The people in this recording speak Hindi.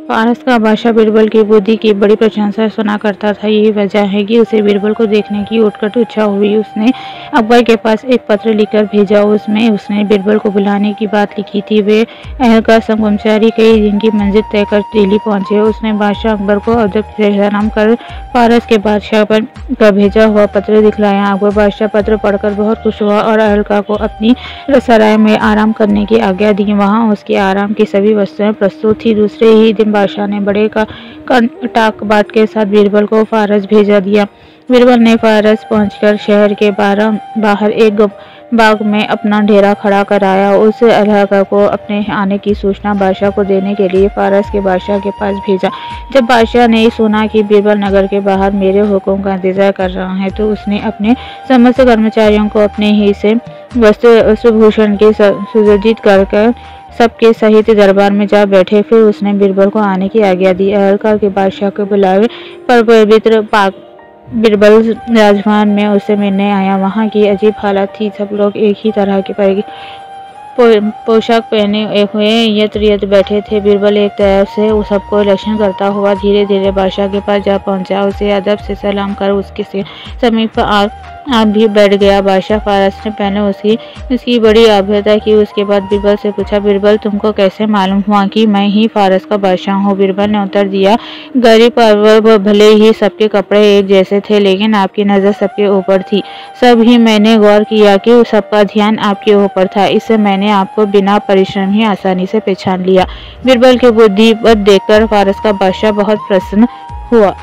फारस का बादशाह बीरबल की बुद्धि की बड़ी प्रशंसा सुना करता था। यही वजह है कि उसे बीरबल को देखने की उत्कट इच्छा हुई। उसने अकबर के पास एक पत्र लिखकर भेजा। उसमें उसने बीरबल को बुलाने की बात लिखी थी। वे अहलकार सब कर्मचारी कई दिन की मंजिल तय कर दिल्ली पहुंचे। उसने बादशाह अकबर को अदब से सलाम कर फारस के बादशाह का भेजा हुआ पत्र दिखलाया। अकबर बादशाह पत्र पढ़कर बहुत खुश हुआ और अहलकार को अपनी सराय में आराम करने की आज्ञा दी। वहां उसके आराम की सभी वस्तुएं प्रस्तुत थी। दूसरे ही दिन बादशाह ने बड़े टाक बाट के साथ बीरबल को फारस भेजा दिया। बीरबल ने फारस पहुंचकर शहर के बाहर एक बाग में अपना डेरा खड़ा कराया। उस अहलकार को अपने आने की सूचना बादशाह को देने के लिए फारस के बादशाह के पास भेजा। जब बादशाह ने सुना कि बीरबल नगर के बाहर मेरे हुक्म का इंतजार कर रहा है तो उसने अपने समस्त कर्मचारियों को अपने ही से वस्त्रभूषण के सुसज्जित कर सबके सहित दरबार में जा बैठे। फिर उसने बीरबल को आने की आज्ञा दी। अहलकार के बादशाह के बुलावे पर पवित्र बीरबल राजभवन में उससे मिलने आया। वहां की अजीब हालत थी। सब लोग एक ही तरह के पोशाक पहने हुए यत बैठे थे। बीरबल एक तरफ से सबको लक्षण करता हुआ धीरे धीरे बादशाह के पास जा पहुंचा। उसे अदब से सलाम कर उसके समीप आप भी बैठ गया। बादशाह फारस ने पहले उसकी बड़ी आभ्यता की। उसके बाद बीरबल से पूछा, बीरबल तुमको कैसे मालूम हुआ कि मैं ही फारस का बादशाह हूँ? बीरबल ने उत्तर दिया, गरीब और भले ही सबके कपड़े एक जैसे थे लेकिन आपकी नजर सबके ऊपर थी। सब ही मैंने गौर किया कि सबका ध्यान आपके ऊपर था। इससे मैंने आपको बिना परिश्रम ही आसानी से पहचान लिया। बीरबल की बुद्धि देखकर फारस का बादशाह बहुत प्रसन्न हुआ।